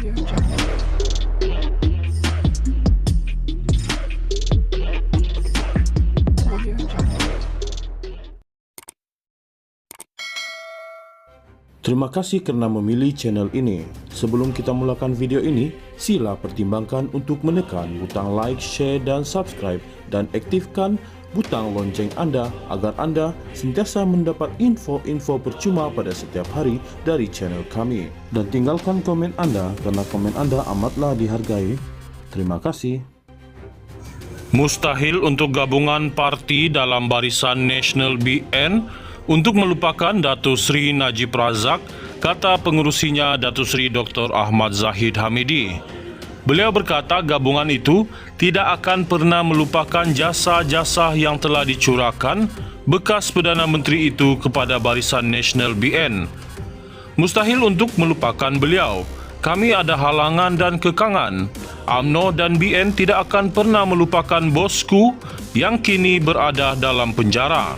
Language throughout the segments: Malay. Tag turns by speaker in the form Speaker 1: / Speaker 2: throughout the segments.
Speaker 1: Terima kasih kerana memilih channel ini. Sebelum kita mulakan video ini, sila pertimbangkan untuk menekan butang like, share dan subscribe dan aktifkan butang lonceng anda agar anda sentiasa mendapat info-info percuma pada setiap hari dari channel kami. Dan tinggalkan komen anda kerana komen anda amatlah dihargai. Terima kasih.
Speaker 2: Mustahil untuk gabungan parti dalam barisan Nasional BN untuk melupakan Datuk Seri Najib Razak, kata pengurusinya Datuk Seri Dr. Ahmad Zahid Hamidi. Beliau berkata gabungan itu tidak akan pernah melupakan jasa-jasa yang telah dicurahkan bekas Perdana Menteri itu kepada barisan Nasional BN. Mustahil untuk melupakan beliau. Kami ada halangan dan kekangan. UMNO dan BN tidak akan pernah melupakan bosku yang kini berada dalam penjara.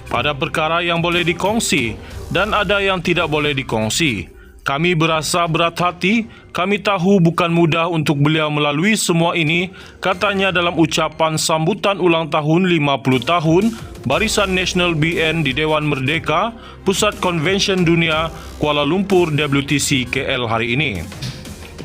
Speaker 2: Ada perkara yang boleh dikongsi dan ada yang tidak boleh dikongsi. Kami berasa berat hati, kami tahu bukan mudah untuk beliau melalui semua ini, katanya dalam ucapan sambutan ulang tahun 50 tahun Barisan Nasional BN di Dewan Merdeka, Pusat Konvensyen Dunia, Kuala Lumpur WTC KL hari ini.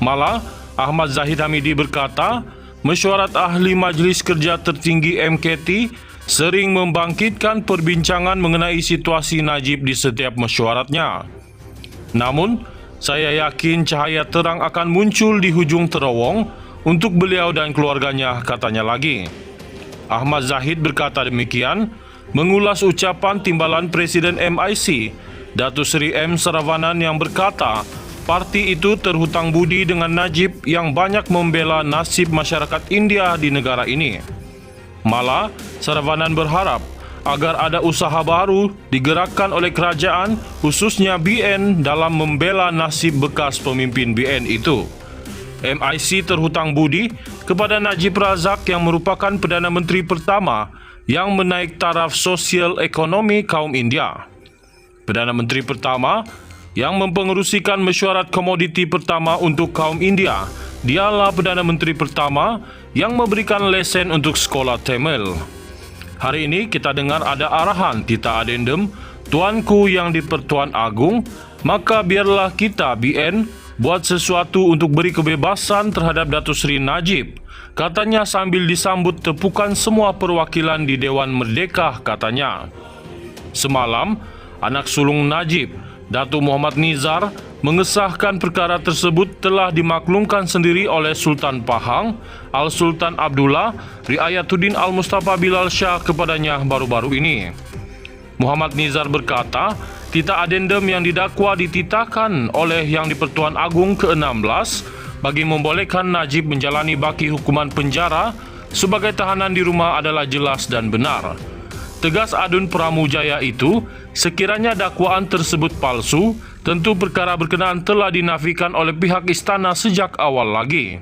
Speaker 2: Malah, Ahmad Zahid Hamidi berkata, mesyuarat ahli Majlis Kerja Tertinggi MKT sering membangkitkan perbincangan mengenai situasi Najib di setiap mesyuaratnya. Namun, saya yakin cahaya terang akan muncul di hujung terowong untuk beliau dan keluarganya, katanya lagi. Ahmad Zahid berkata demikian, mengulas ucapan timbalan Presiden MIC, Datuk Seri M. Saravanan yang berkata, parti itu terhutang budi dengan Najib yang banyak membela nasib masyarakat India di negara ini. Malah, Saravanan berharap agar ada usaha baru digerakkan oleh kerajaan, khususnya BN dalam membela nasib bekas pemimpin BN itu. MIC terhutang budi kepada Najib Razak yang merupakan Perdana Menteri pertama yang menaik taraf sosial ekonomi kaum India. Perdana Menteri pertama yang mempengerusikan mesyuarat komoditi pertama untuk kaum India. Dialah Perdana Menteri pertama yang memberikan lesen untuk sekolah Tamil. Hari ini kita dengar ada arahan Tita Adendum, Tuanku yang di-Pertuan Agong, maka biarlah kita BN buat sesuatu untuk beri kebebasan terhadap Datuk Seri Najib, katanya sambil disambut tepukan semua perwakilan di Dewan Merdeka, katanya. Semalam, anak sulung Najib, Datuk Muhammad Nizar, mengesahkan perkara tersebut telah dimaklumkan sendiri oleh Sultan Pahang, Al-Sultan Abdullah, Riayatuddin Al-Mustafa Bilal Shah kepadanya baru-baru ini. Muhammad Nizar berkata, tita adendum yang didakwa dititakan oleh Yang di-Pertuan Agong ke-16 bagi membolehkan Najib menjalani baki hukuman penjara sebagai tahanan di rumah adalah jelas dan benar. Tegas Adun Pramujaya itu, sekiranya dakwaan tersebut palsu, tentu perkara berkenaan telah dinafikan oleh pihak istana sejak awal lagi.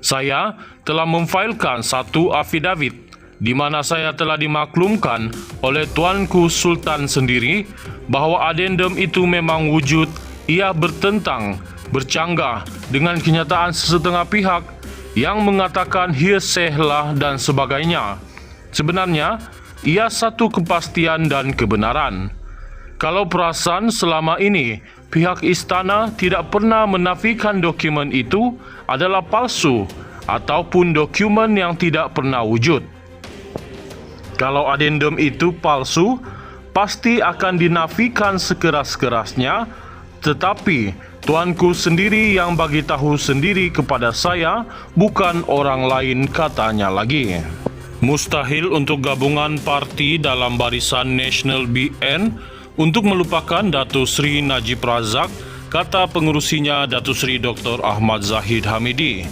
Speaker 2: Saya telah memfailkan satu afidavit di mana saya telah dimaklumkan oleh Tuanku Sultan sendiri bahawa adendum itu memang wujud, ia bertentang, bercanggah dengan kenyataan sesetengah pihak yang mengatakan hearsay lah dan sebagainya. Sebenarnya, ia satu kepastian dan kebenaran. Kalau perasan selama ini pihak istana tidak pernah menafikan dokumen itu adalah palsu ataupun dokumen yang tidak pernah wujud. Kalau adendum itu palsu, pasti akan dinafikan sekeras-kerasnya, tetapi Tuanku sendiri yang bagi tahu sendiri kepada saya, bukan orang lain, katanya lagi. Mustahil untuk gabungan parti dalam barisan Nasional BN untuk melupakan Datuk Seri Najib Razak, kata pengurusinya Datuk Seri Dr. Ahmad Zahid Hamidi.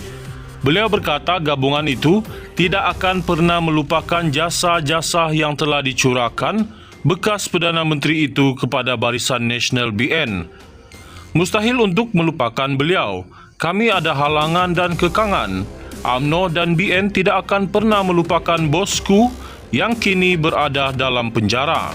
Speaker 2: Beliau berkata gabungan itu tidak akan pernah melupakan jasa-jasa yang telah dicurahkan bekas Perdana Menteri itu kepada barisan Nasional BN. Mustahil untuk melupakan beliau. Kami ada halangan dan kekangan. UMNO dan BN tidak akan pernah melupakan bosku yang kini berada dalam penjara.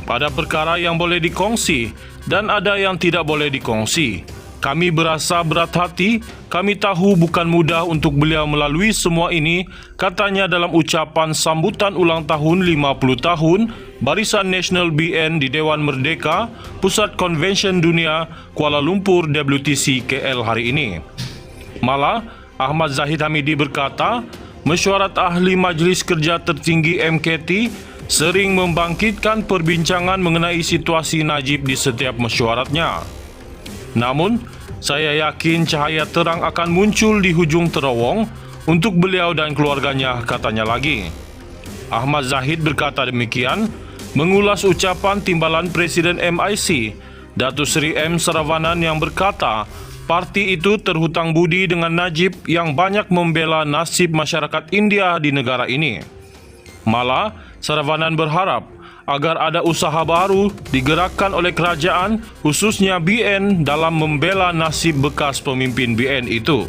Speaker 2: Ada perkara yang boleh dikongsi dan ada yang tidak boleh dikongsi. Kami berasa berat hati, kami tahu bukan mudah untuk beliau melalui semua ini, katanya dalam ucapan sambutan ulang tahun 50 tahun Barisan Nasional BN di Dewan Merdeka, Pusat Konvensyen Dunia, Kuala Lumpur WTC KL hari ini. Malah, Ahmad Zahid Hamidi berkata, mesyuarat ahli Majlis Kerja Tertinggi MKT sering membangkitkan perbincangan mengenai situasi Najib di setiap mesyuaratnya. Namun, saya yakin cahaya terang akan muncul di hujung terowong untuk beliau dan keluarganya, katanya lagi. Ahmad Zahid berkata demikian, mengulas ucapan timbalan Presiden MIC, Datuk Seri M. Saravanan yang berkata, parti itu terhutang budi dengan Najib yang banyak membela nasib masyarakat India di negara ini. Malah, Saravanan berharap agar ada usaha baru digerakkan oleh kerajaan, khususnya BN dalam membela nasib bekas pemimpin BN itu.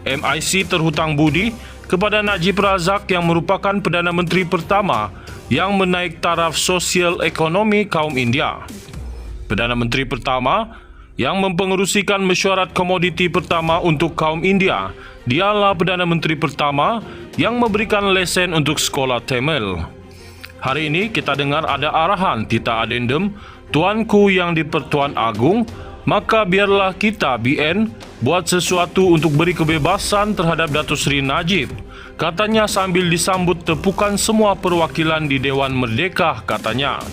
Speaker 2: MIC terhutang budi kepada Najib Razak yang merupakan Perdana Menteri pertama yang menaik taraf sosial ekonomi kaum India. Perdana Menteri pertama yang mempengerusikan mesyuarat komoditi pertama untuk kaum India, dialah Perdana Menteri pertama yang memberikan lesen untuk sekolah Tamil. Hari ini kita dengar ada arahan Tita Adendum, Tuanku yang di-Pertuan Agong, maka biarlah kita BN buat sesuatu untuk beri kebebasan terhadap Datuk Seri Najib, katanya sambil disambut tepukan semua perwakilan di Dewan Merdeka, katanya.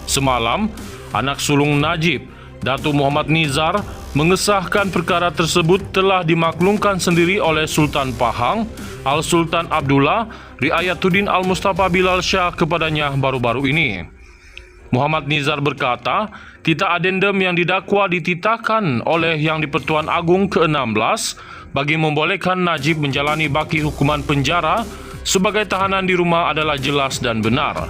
Speaker 2: Semalam, anak sulung Najib, Datuk Muhammad Nizar, mengesahkan perkara tersebut telah dimaklumkan sendiri oleh Sultan Pahang, Al-Sultan Abdullah, Riayatuddin Al-Mustafa Bilal Shah kepadanya baru-baru ini. Muhammad Nizar berkata, Tita Adendum yang didakwa dititahkan oleh Yang di-Pertuan Agong ke-16 bagi membolehkan Najib menjalani baki hukuman penjara sebagai tahanan di rumah adalah jelas dan benar.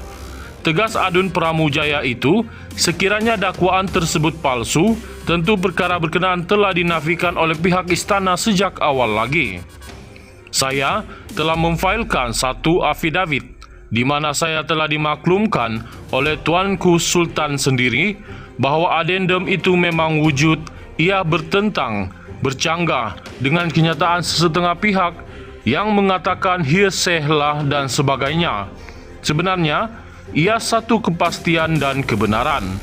Speaker 2: Tegas Adun Pramujaya itu, sekiranya dakwaan tersebut palsu, tentu perkara berkenaan telah dinafikan oleh pihak istana sejak awal lagi. Saya telah memfailkan satu afidavit di mana saya telah dimaklumkan oleh Tuanku Sultan sendiri bahawa adendum itu memang wujud, ia bertentang, bercanggah dengan kenyataan sesetengah pihak yang mengatakan hearsay lah dan sebagainya. Sebenarnya, ia satu kepastian dan kebenaran.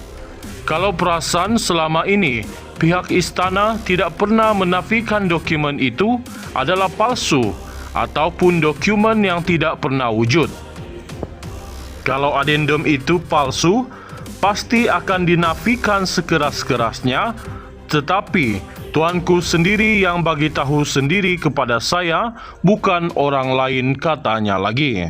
Speaker 2: Kalau perasan selama ini pihak istana tidak pernah menafikan dokumen itu adalah palsu ataupun dokumen yang tidak pernah wujud. Kalau adendum itu palsu, pasti akan dinafikan sekeras-kerasnya, tetapi Tuanku sendiri yang bagi tahu sendiri kepada saya, bukan orang lain, katanya lagi.